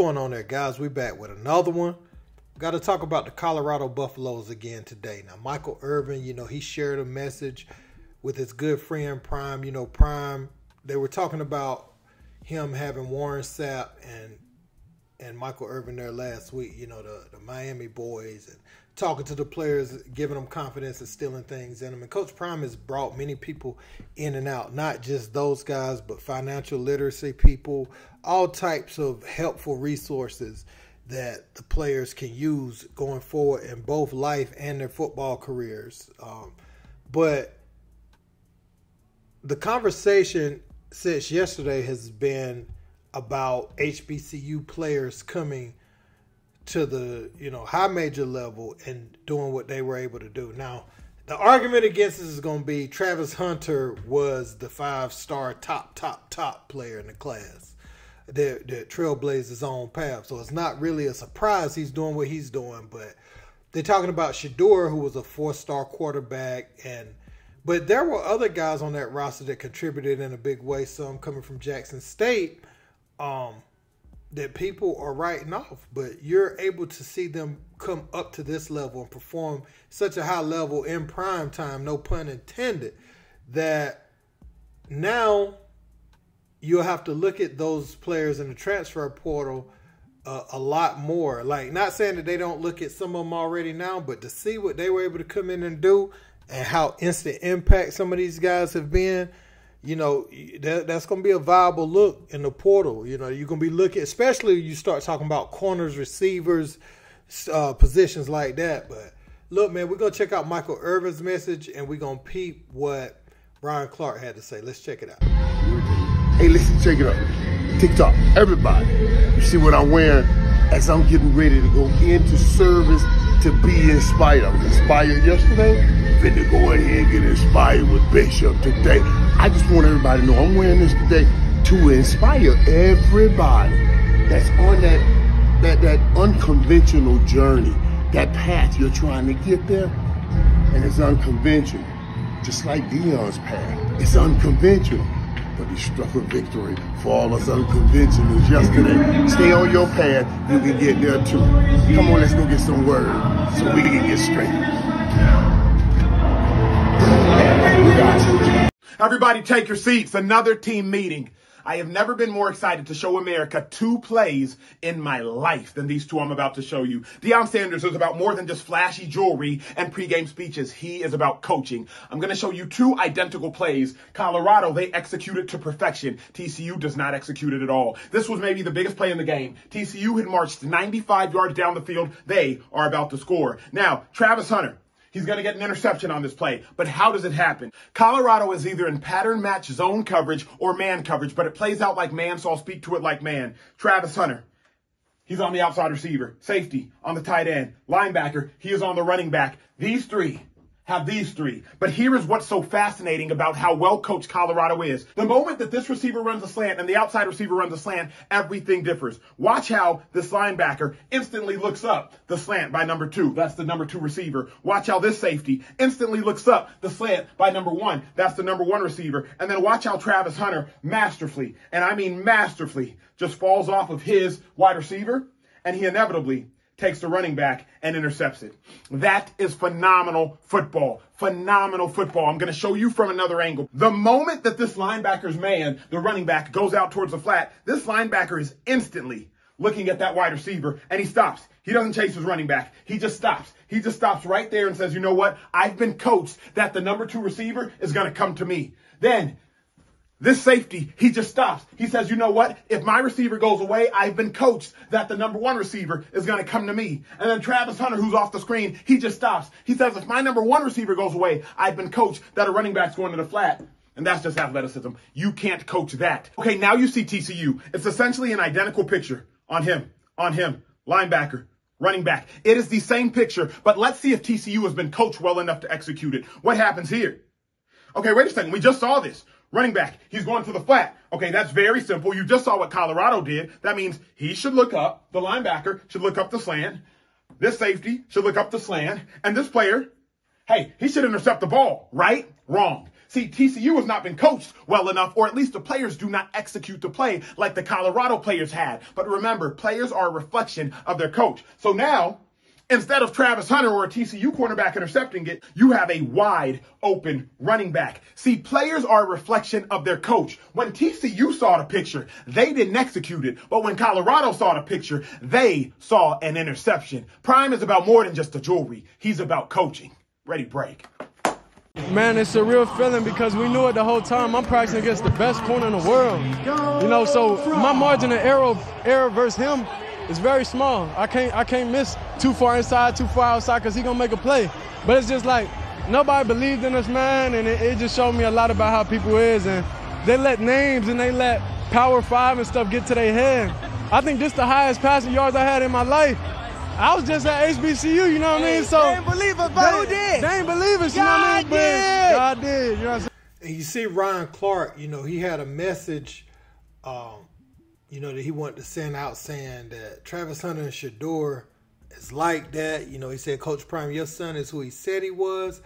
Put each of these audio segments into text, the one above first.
going on there, guys? We back with another one. Got to talk about the Colorado Buffaloes again today. Now, Michael Irvin, he shared a message with his good friend Prime. Prime, they were talking about him having Warren Sapp and Michael Irvin there last week, the Miami boys, and talking to the players, giving them confidence, instilling things in them. And Coach Prime has brought many people in and out, not just those guys, but financial literacy people, all types of helpful resources that the players can use going forward in both life and their football careers. But the conversation since yesterday has been about HBCU players coming to the high major level and doing what they were able to do. Now, the argument against this is going to be Travis Hunter was the 5-star top player in the class that trailblazed his own path. So it's not really a surprise he's doing what he's doing. But they're talking about Shedeur, who was a 4-star quarterback, but there were other guys on that roster that contributed in a big way. Some coming from Jackson State. That people are writing off, but you're able to see them come up to this level and perform such a high level in prime time, no pun intended, that now you'll have to look at those players in the transfer portal a lot more. Like, not saying that they don't look at some of them already now, but to see what they were able to come in and do and how instant impact some of these guys have been, that's going to be a viable look in the portal. You're going to be looking, especially you start talking about corners, receivers, positions like that. But look, man, we're going to check out Michael Irvin's message, and we're going to peep what Brian Clark had to say. Let's check it out. Hey, listen, check it out. TikTok, everybody. You see what I'm wearing as I'm getting ready to go into service to be inspired. I was inspired yesterday. Finna go ahead and get inspired with Bishop today. I just want everybody to know I'm wearing this today to inspire everybody that's on that unconventional journey, that path you're trying to get there, and it's unconventional. Just like Deion's path, it's unconventional, but he struck a victory for all us unconventionals yesterday. Stay on your path, you can get there too. Come on, let's go get some word so we can get straight. Everybody take your seats. Another team meeting. I have never been more excited to show America 2 plays in my life than these 2 I'm about to show you. Deion Sanders is about more than just flashy jewelry and pregame speeches. He is about coaching. I'm going to show you 2 identical plays. Colorado, they execute it to perfection. TCU does not execute it at all. This was maybe the biggest play in the game. TCU had marched 95 yards down the field. They are about to score. Now, Travis Hunter. He's going to get an interception on this play. But how does it happen? Colorado is either in pattern match zone coverage or man coverage, but it plays out like man, so I'll speak to it like man. Travis Hunter, he's on the outside receiver. Safety on the tight end. Linebacker, he is on the running back. These 3 have these 3. But here is what's so fascinating about how well coached Colorado is. The moment that this receiver runs a slant and the outside receiver runs a slant, everything differs. Watch how this linebacker instantly looks up the slant by number 2. That's the number 2 receiver. Watch how this safety instantly looks up the slant by number 1. That's the number 1 receiver. And then watch how Travis Hunter masterfully, and I mean masterfully, just falls off of his wide receiver, and he inevitably takes the running back and intercepts it. That is phenomenal football. Phenomenal football. I'm going to show you from another angle. The moment that this linebacker's man, the running back, goes out towards the flat, this linebacker is instantly looking at that wide receiver, and he stops. He doesn't chase his running back. He just stops. He just stops right there and says, you know what? I've been coached that the number 2 receiver is going to come to me. Then this safety, he just stops. He says, you know what? If my receiver goes away, I've been coached that the number 1 receiver is going to come to me. And then Travis Hunter, who's off the screen, he just stops. He says, if my number 1 receiver goes away, I've been coached that a running back's going to the flat. And that's just athleticism. You can't coach that. Okay, now you see TCU. It's essentially an identical picture on him, linebacker, running back. It is the same picture, but let's see if TCU has been coached well enough to execute it. What happens here? Okay, wait a second. We just saw this. Running back, he's going to the flat. Okay, that's very simple. You just saw what Colorado did. That means he should look up. The linebacker should look up the slant. This safety should look up the slant. And this player, hey, he should intercept the ball, right? Wrong. See, TCU has not been coached well enough, or at least the players do not execute the play like the Colorado players had. But remember, players are a reflection of their coach. So now, instead of Travis Hunter or a TCU cornerback intercepting it, you have a wide open running back. See, players are a reflection of their coach. When TCU saw the picture, they didn't execute it. But when Colorado saw the picture, they saw an interception. Prime is about more than just the jewelry. He's about coaching. Ready, break. Man, it's a real feeling because we knew it the whole time. I'm practicing against the best corner in the world. You know, so my margin of error versus him is very small. I can't miss too far inside, too far outside because he's going to make a play. But it's just like nobody believed in us, man, and it just showed me a lot about how people is. And they let names and they let Power 5 and stuff get to their head. I think this is the highest passing yards I had in my life. I was just at HBCU, you know what I mean? So they ain't believe us, but who did? They ain't believe us, you know what I mean? But God did, you know what I'm saying? And you see Ryan Clark, you know, he had a message, you know, that he wanted to send out saying that Travis Hunter and Shedeur is like that. You know, he said, Coach Prime, your son is who he said he was.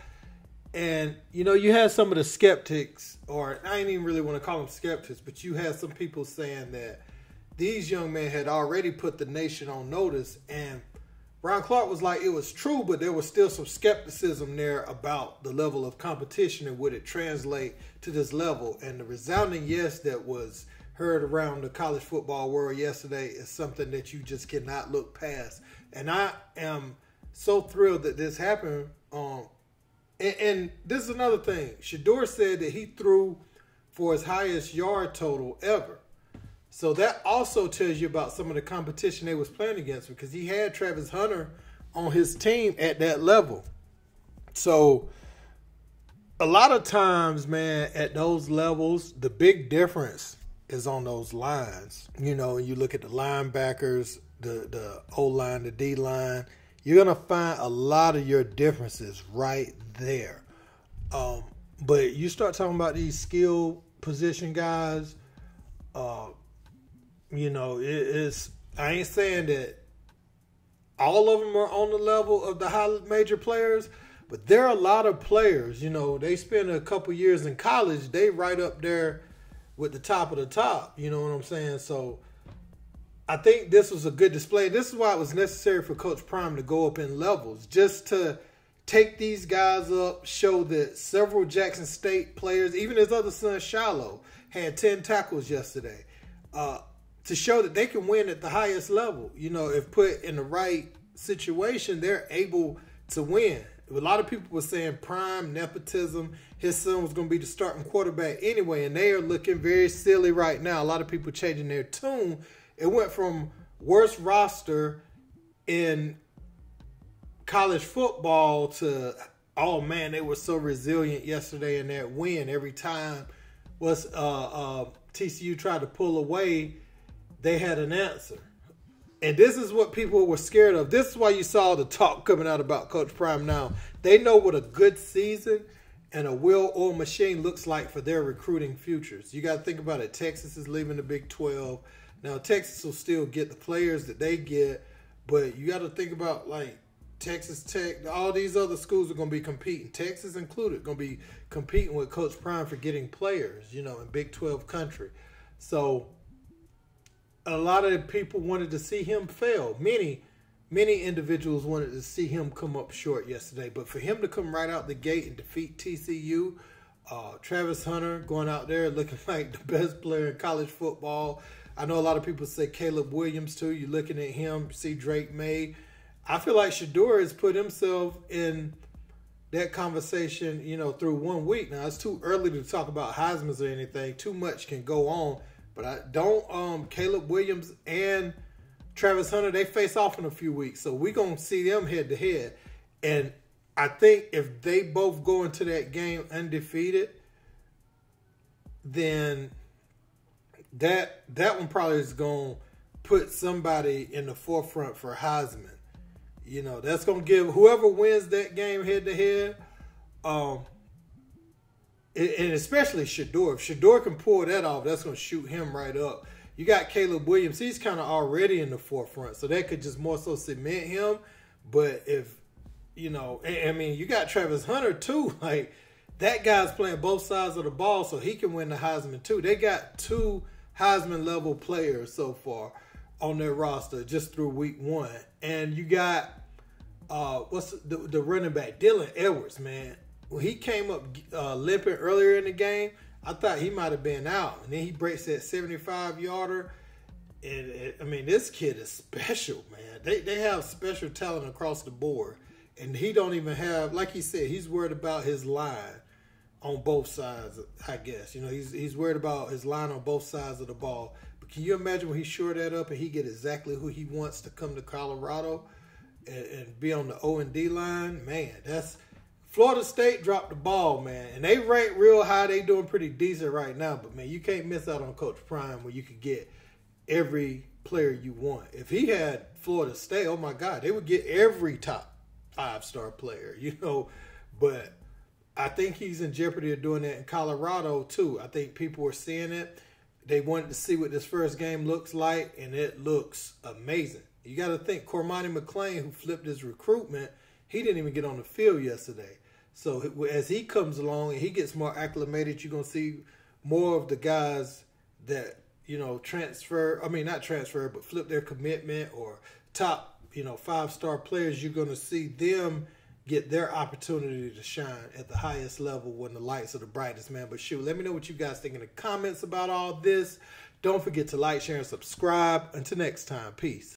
And, you know, you had some of the skeptics, or I ain't even really want to call them skeptics, but you had some people saying that these young men had already put the nation on notice. And Ryan Clark was like, it was true, but there was still some skepticism there about the level of competition and would it translate to this level. And the resounding yes that was heard around the college football world yesterday is something that you just cannot look past. And I am so thrilled that this happened. And this is another thing. Shedeur said that he threw for his highest yard total ever. So that also tells you about some of the competition they was playing against, because he had Travis Hunter on his team at that level. So a lot of times, man, at those levels, the big difference is on those lines. You know, you look at the linebackers, the O-line, the D-line, you're going to find a lot of your differences right there. But you start talking about these skill position guys, you know, I ain't saying that all of them are on the level of the high major players, but there are a lot of players, you know, they spend a couple years in college, they right up there with the top of the top, you know what I'm saying? So I think this was a good display. This is why it was necessary for Coach Prime to go up in levels, just to take these guys up, show that several Jackson State players, even his other son Shiloh, had 10 tackles yesterday, to show that they can win at the highest level. You know, if put in the right situation, they're able to win. A lot of people were saying Prime, nepotism, his son was going to be the starting quarterback anyway, and they are looking very silly right now. A lot of people changing their tune. It went from worst roster in college football to, oh man, they were so resilient yesterday in that win. Every time was TCU tried to pull away, they had an answer. And this is what people were scared of. This is why you saw the talk coming out about Coach Prime now. They know what a good season and a well-oiled machine looks like for their recruiting futures. You got to think about it. Texas is leaving the Big 12. Now, Texas will still get the players that they get, but you got to think about, like, Texas Tech, all these other schools are going to be competing, Texas included, going to be competing with Coach Prime for getting players, you know, in Big 12 country. So a lot of people wanted to see him fail. Many individuals wanted to see him come up short yesterday. But for him to come right out the gate and defeat TCU, Travis Hunter going out there looking like the best player in college football. I know a lot of people say Caleb Williams too. You're looking at him, see Drake May. I feel like Shedeur has put himself in that conversation, you know, through 1 week. Now, it's too early to talk about Heisman's or anything. Too much can go on. But I don't, Caleb Williams and Travis Hunter, they face off in a few weeks. So we're going to see them head to head. And I think if they both go into that game undefeated, then that one probably is going to put somebody in the forefront for Heisman. You know, that's going to give whoever wins that game head to head, and especially Shedeur. If Shedeur can pull that off, that's going to shoot him right up. You got Caleb Williams. He's kind of already in the forefront, so that could just more so cement him. But if, you know, I mean, you got Travis Hunter too. Like, that guy's playing both sides of the ball, so he can win the Heisman too. They got 2 Heisman level players so far on their roster just through week 1. And you got what's the running back, Dylan Edwards, man. When he came up limping earlier in the game, I thought he might have been out. And then he breaks that 75-yarder. And I mean, this kid is special, man. They have special talent across the board. And he don't even have, like he said, he's worried about his line on both sides, I guess. You know, he's worried about his line on both sides of the ball. But can you imagine when he shore that up and he get exactly who he wants to come to Colorado and be on the O&D line? Man, that's Florida State dropped the ball, man. And they rank real high. They doing pretty decent right now. But, man, you can't miss out on Coach Prime where you could get every player you want. If he had Florida State, oh, my God, they would get every top 5-star player, you know. But I think he's in jeopardy of doing that in Colorado, too. I think people are seeing it. They wanted to see what this first game looks like, and it looks amazing. You got to think, Cormani McClain, who flipped his recruitment, he didn't even get on the field yesterday. So as he comes along and he gets more acclimated, you're going to see more of the guys that, you know, not transfer, but flip their commitment, or top, you know, 5-star players. You're going to see them get their opportunity to shine at the highest level when the lights are the brightest, man. But shoot, let me know what you guys think in the comments about all this. Don't forget to like, share, and subscribe. Until next time, peace.